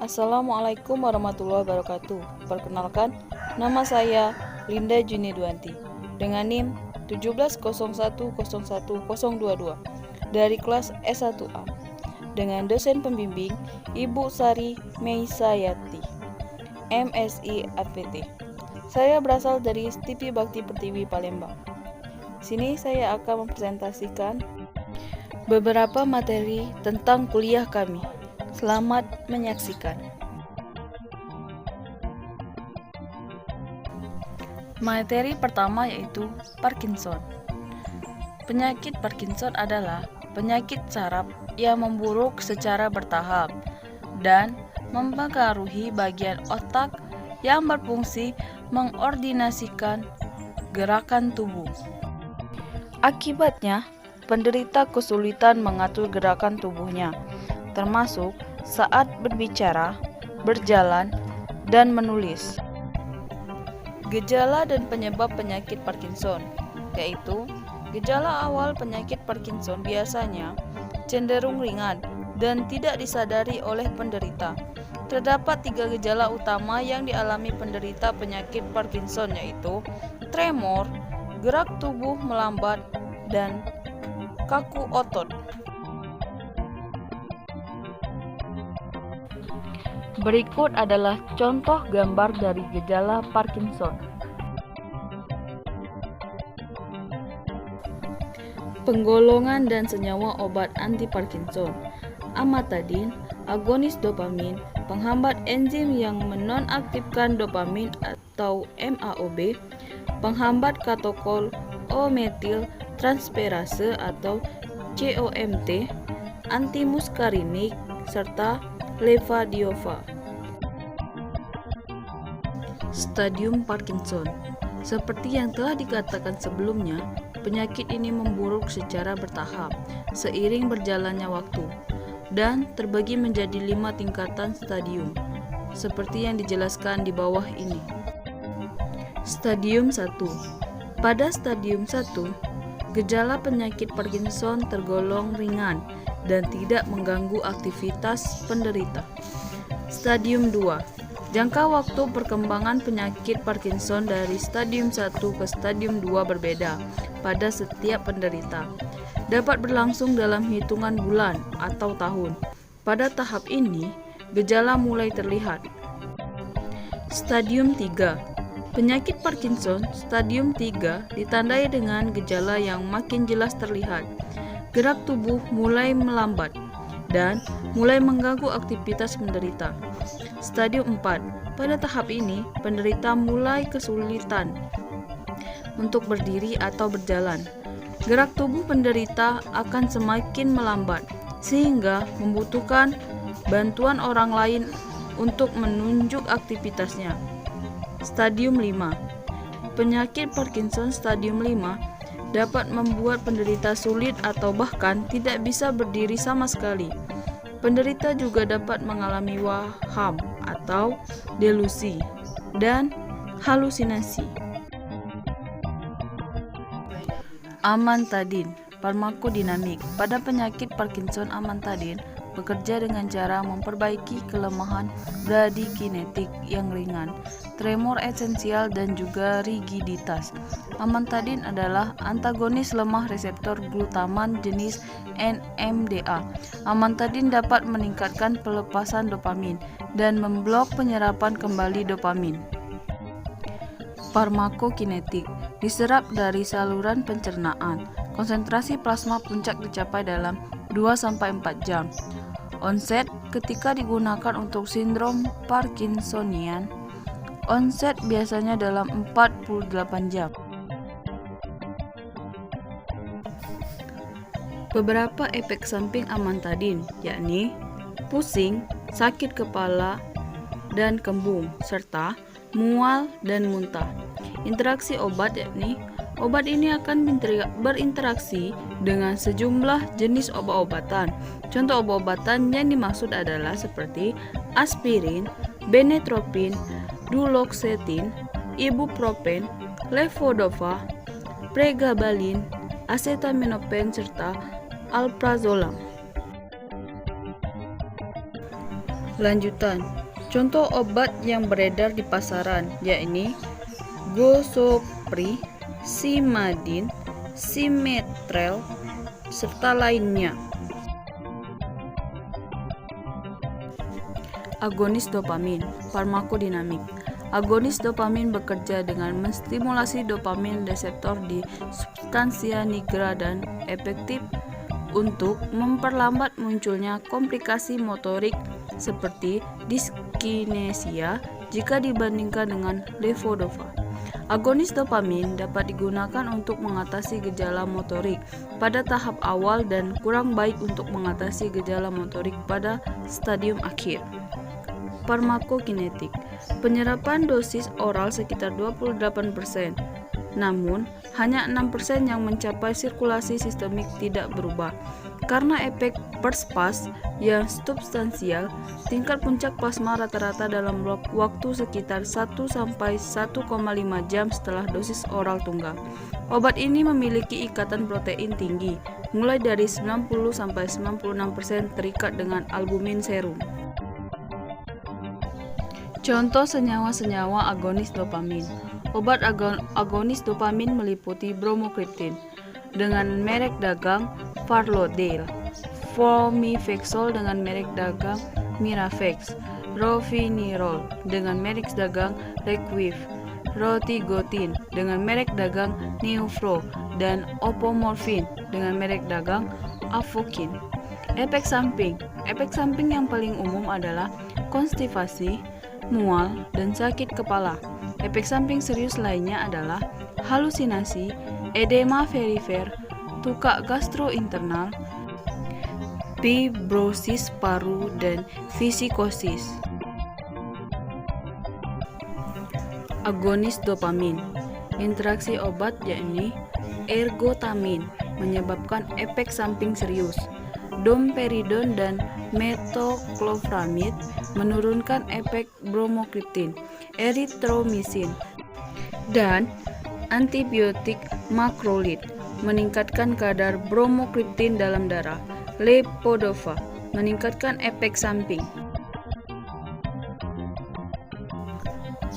Assalamualaikum warahmatullahi wabarakatuh. Perkenalkan, nama saya Linda Junidwanti dengan NIM 1701010022 dari kelas S1A dengan dosen pembimbing Ibu Sari Meisayati, MSI APT. Saya berasal dari TV Bakti Pertiwi Palembang. Sini saya akan mempresentasikan beberapa materi tentang kuliah kami. Selamat menyaksikan. Materi pertama yaitu Parkinson. Penyakit Parkinson adalah penyakit saraf yang memburuk secara bertahap dan mempengaruhi bagian otak yang berfungsi mengordinasikan gerakan tubuh. Akibatnya, penderita kesulitan mengatur gerakan tubuhnya, termasuk saat berbicara, berjalan, dan menulis. Gejala dan penyebab penyakit Parkinson, yaitu gejala awal penyakit Parkinson biasanya cenderung ringan dan tidak disadari oleh penderita. Terdapat 3 gejala utama yang dialami penderita penyakit Parkinson, yaitu tremor, gerak tubuh melambat, dan kaku otot. Berikut adalah contoh gambar dari gejala Parkinson. Penggolongan dan senyawa obat anti-Parkinson. Amantadin, agonis dopamin, penghambat enzim yang menonaktifkan dopamin atau MAOB, penghambat katokol O-metil transferase atau COMT, antimuskarinik, serta levodopa. Stadium Parkinson. Seperti yang telah dikatakan sebelumnya, penyakit ini memburuk secara bertahap seiring berjalannya waktu dan terbagi menjadi 5 tingkatan stadium, seperti yang dijelaskan di bawah ini. Stadium 1. Pada stadium 1, gejala penyakit Parkinson tergolong ringan dan tidak mengganggu aktivitas penderita. Stadium 2. Jangka waktu perkembangan penyakit Parkinson dari stadium 1 ke stadium 2 berbeda pada setiap penderita. Dapat berlangsung dalam hitungan bulan atau tahun. Pada tahap ini, gejala mulai terlihat. Stadium 3. Penyakit Parkinson stadium 3 ditandai dengan gejala yang makin jelas terlihat. Gerak tubuh mulai melambat dan mulai mengganggu aktivitas penderita. Stadium 4. Pada tahap ini, penderita mulai kesulitan untuk berdiri atau berjalan. Gerak tubuh penderita akan semakin melambat, sehingga membutuhkan bantuan orang lain untuk menunjuk aktivitasnya. Stadium 5. Penyakit Parkinson stadium 5 dapat membuat penderita sulit atau bahkan tidak bisa berdiri sama sekali. Penderita juga dapat mengalami waham atau delusi dan halusinasi. Amantadin, farmakodinamik. Pada penyakit Parkinson, amantadin bekerja dengan cara memperbaiki kelemahan bradikinetik yang ringan, tremor esensial, dan juga rigiditas. Amantadin adalah antagonis lemah reseptor glutaman jenis NMDA. Amantadin dapat meningkatkan pelepasan dopamin dan memblok penyerapan kembali dopamin. Farmakokinetik diserap dari saluran pencernaan. Konsentrasi plasma puncak dicapai dalam 2-4 jam. Onset ketika digunakan untuk sindrom Parkinsonian. Onset biasanya dalam 48 jam. Beberapa efek samping amantadin, yakni pusing, sakit kepala dan kembung, serta mual dan muntah. Interaksi obat, yakni obat ini akan berinteraksi dengan sejumlah jenis obat-obatan. Contoh obat-obatan yang dimaksud adalah seperti aspirin, benetropin, duloxetin, ibuprofen, levodopa, pregabalin, acetaminophen, serta alprazolam. Lanjutan, contoh obat yang beredar di pasaran yakni Gosopri, Simadin, Simetrel, serta lainnya. Agonis dopamin, farmakodinamik. Agonis dopamin bekerja dengan menstimulasi dopamin reseptor di substansia nigra dan efektif untuk memperlambat munculnya komplikasi motorik seperti diskinesia jika dibandingkan dengan levodopa. Agonis dopamin dapat digunakan untuk mengatasi gejala motorik pada tahap awal dan kurang baik untuk mengatasi gejala motorik pada stadium akhir. Farmakokinetik. Penyerapan dosis oral sekitar 28%, namun hanya 6% yang mencapai sirkulasi sistemik tidak berubah. Karena efek burst pas yang substansial, tingkat puncak plasma rata-rata dalam waktu sekitar 1-1,5 jam setelah dosis oral tunggal. Obat ini memiliki ikatan protein tinggi, mulai dari 90-96% terikat dengan albumin serum. Contoh senyawa-senyawa agonis dopamin. Obat agonis dopamin meliputi bromokriptin dengan merek dagang Farlodale, Flomifexol dengan merek dagang Miravex, Rovinirol dengan merek dagang Requiv, Rotigotin dengan merek dagang Neufro, dan Opomorphin dengan merek dagang Avokin. Efek samping. Efek samping yang paling umum adalah konstipasi, mual, dan sakit kepala. Efek samping serius lainnya adalah halusinasi, edema perifer, tukak gastrointernal, fibrosis paru, dan fisikosis. Agonis dopamin. Interaksi obat yakni ergotamin menyebabkan efek samping serius. Domperidon dan metoclopramid menurunkan efek bromokriptin, eritromisin, dan antibiotik makrolid meningkatkan kadar bromokriptin dalam darah. Levodopa meningkatkan efek samping.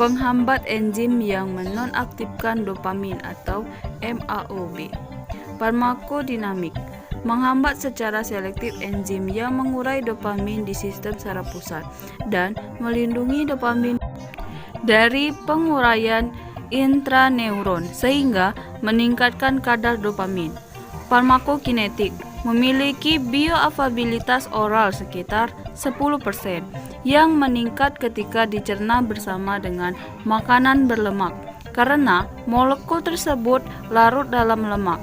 Penghambat enzim yang menonaktifkan dopamin atau MAOB. Farmakodinamik menghambat secara selektif enzim yang mengurai dopamin di sistem saraf pusat dan melindungi dopamin dari penguraian intraneuron sehingga meningkatkan kadar dopamin. Farmakokinetik memiliki bioavailabilitas oral sekitar 10% yang meningkat ketika dicerna bersama dengan makanan berlemak karena molekul tersebut larut dalam lemak.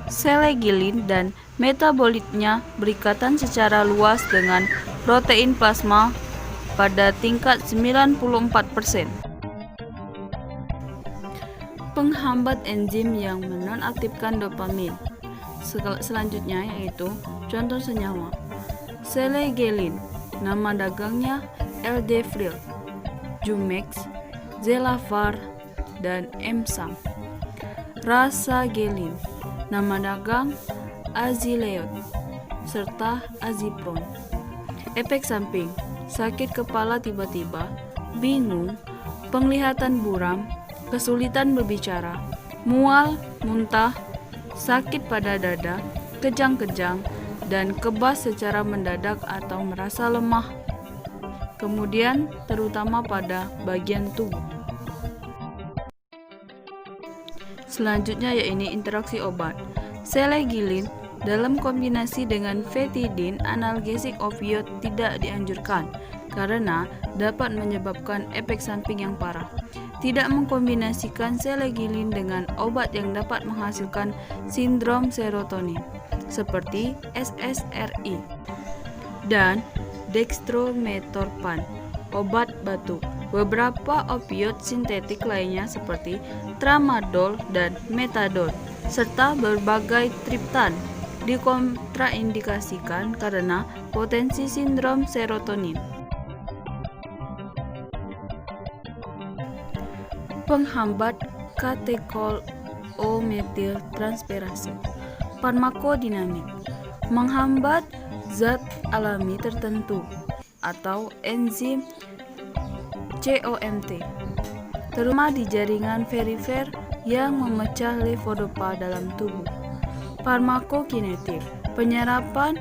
Selegilin dan metabolitnya berikatan secara luas dengan protein plasma pada tingkat 94%. Penghambat enzim yang menonaktifkan dopamin. Selanjutnya yaitu contoh senyawa. Selegelin, nama dagangnya Eldevril, Jumex, Zelavar, dan Emsam. Rasagelin, nama dagang Azileot, serta Azipron. Efek samping, sakit kepala tiba-tiba, bingung, penglihatan buram, kesulitan berbicara, mual, muntah, sakit pada dada, kejang-kejang, dan kebas secara mendadak atau merasa lemah. Kemudian terutama pada bagian tubuh. Selanjutnya yaitu interaksi obat. Selegilin dalam kombinasi dengan vetidin analgesik opioid tidak dianjurkan karena dapat menyebabkan efek samping yang parah. Tidak mengkombinasikan selegilin dengan obat yang dapat menghasilkan sindrom serotonin seperti SSRI dan dextrometorphan, obat batuk. Beberapa opioid sintetik lainnya seperti tramadol dan metadon serta berbagai triptan dikontraindikasikan karena potensi sindrom serotonin. Penghambat katekol O-metil transferase. Farmakodinamik menghambat zat alami tertentu atau enzim COMT, terutama di jaringan perifer yang memecah levodopa dalam tubuh. Farmakokinetik. Penyerapan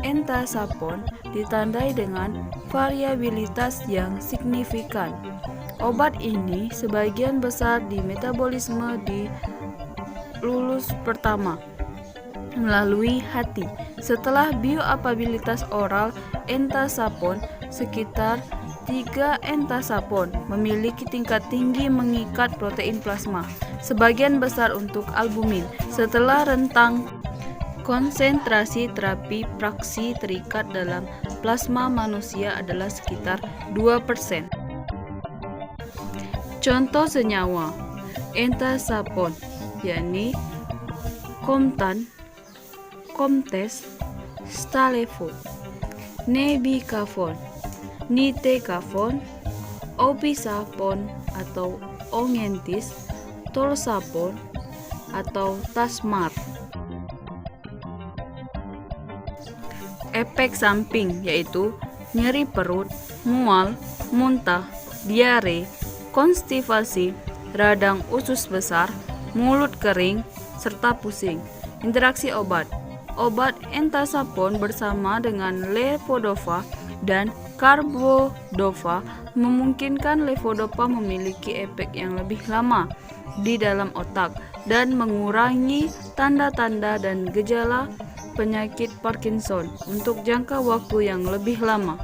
entasapon ditandai dengan variabilitas yang signifikan. Obat ini sebagian besar di metabolisme di lulus pertama melalui hati. Setelah bioavailabilitas oral entasapon, sekitar 3 entasapon memiliki tingkat tinggi mengikat protein plasma, sebagian besar untuk albumin. Setelah rentang konsentrasi terapi praksi terikat dalam plasma manusia adalah sekitar 2%. Contoh senyawa entasapon, yakni Comtan, Comtess, Stalevo, Nebicafon, Nitecafon, Opisapon atau Ongentis, Tolsapon atau Tasmar. Efek samping yaitu nyeri perut, mual, muntah, diare, konstipasi, radang usus besar, mulut kering, serta pusing. Interaksi obat. Obat entasapon bersama dengan levodopa dan carbidopa memungkinkan levodopa memiliki efek yang lebih lama di dalam otak dan mengurangi tanda-tanda dan gejala penyakit Parkinson untuk jangka waktu yang lebih lama.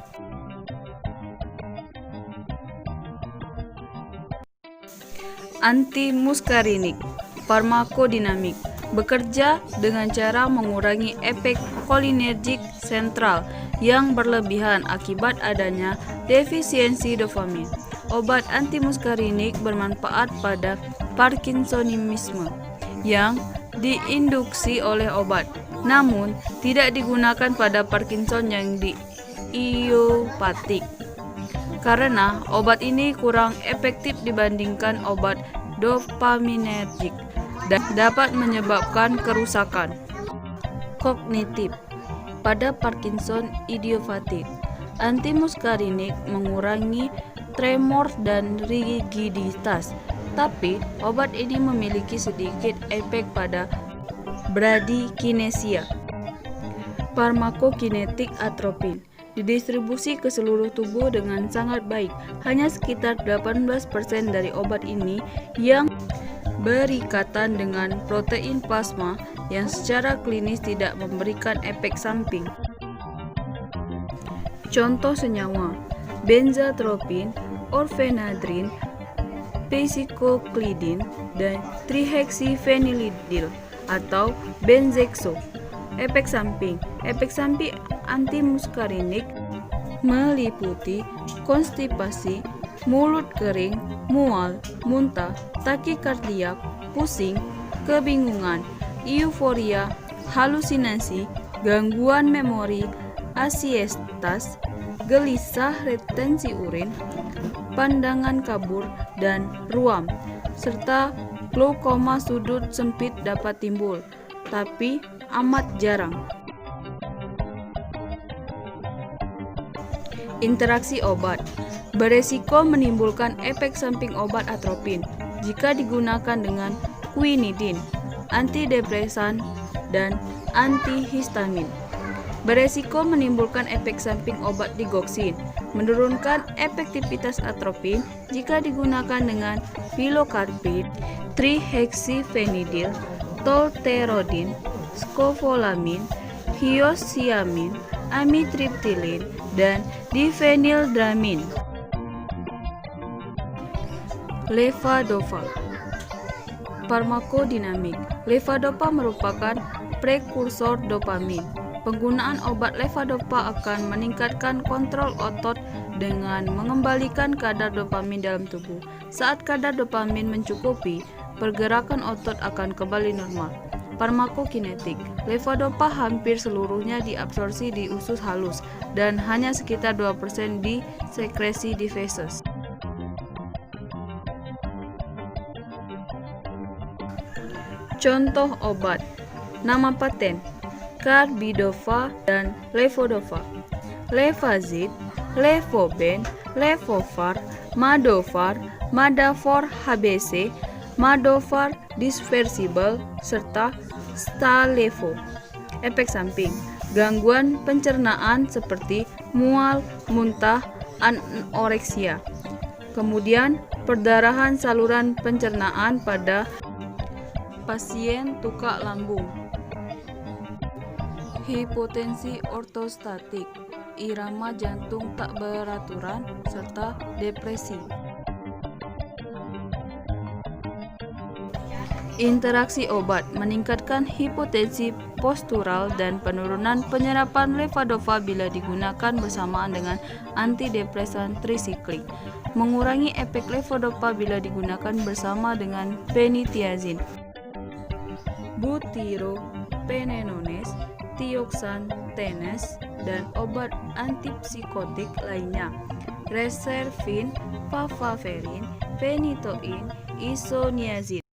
Antimuskarinik. Farmakodinamik. Bekerja dengan cara mengurangi efek kolinergik sentral yang berlebihan akibat adanya defisiensi dopamin. Obat antimuskarinik bermanfaat pada Parkinsonisme yang diinduksi oleh obat, namun tidak digunakan pada Parkinson yang idiopatik karena obat ini kurang efektif dibandingkan obat dopaminergik dan dapat menyebabkan kerusakan kognitif pada Parkinson idiopatik. Antimuskarinik mengurangi tremor dan rigiditas, tapi obat ini memiliki sedikit efek pada bradykinesia. Farmakokinetik atropin didistribusi ke seluruh tubuh dengan sangat baik. Hanya sekitar 18% dari obat ini yang berikatan dengan protein plasma yang secara klinis tidak memberikan efek samping. Contoh senyawa benzatropin, orfenadrin, pesicoklidin, dan trihexyphenylidil atau benzexo. Efek samping. Efek samping antimuskarinik meliputi konstipasi, mulut kering, mual, muntah, takikardiak, pusing, kebingungan, euforia, halusinasi, gangguan memori, asietas, gelisah, retensi urin, pandangan kabur, dan ruam, serta glaukoma sudut sempit dapat timbul, tapi amat jarang. Interaksi obat beresiko menimbulkan efek samping obat atropin jika digunakan dengan quinidin, antidepresan, dan antihistamin. Beresiko menimbulkan efek samping obat digoxin, menurunkan efektivitas atropin jika digunakan dengan pilocarpine, trihexyphenidil, tolterodin, scofolamin, hyoscyamin, amitriptilin, dan diphenyldramin. Levodopa. Farmakodinamik. Levodopa merupakan prekursor dopamin. Penggunaan obat levodopa akan meningkatkan kontrol otot dengan mengembalikan kadar dopamin dalam tubuh. Saat kadar dopamin mencukupi, pergerakan otot akan kembali normal. Farmakokinetik. Levodopa hampir seluruhnya diabsorpsi di usus halus dan hanya sekitar 2% disekresi di feses. Contoh obat. Nama paten: carbidopa dan levodopa. Levazid, Levoben, Levofar, Madovir, Madavor HBC, Madovir Dispersible, serta Stalevo. Efek samping: gangguan pencernaan seperti mual, muntah, anoreksia. Kemudian perdarahan saluran pencernaan pada pasien tukak lambung. Hipotensi ortostatik, irama jantung tak beraturan, serta depresi. Interaksi obat meningkatkan hipotensi postural dan penurunan penyerapan levodopa bila digunakan bersamaan dengan antidepresan trisiklik. Mengurangi efek levodopa bila digunakan bersama dengan penitiazin. Butyrophenone, tioxantenes, dan obat antipsikotik lainnya. Reservin, papaverin, phenytoin, isoniazid.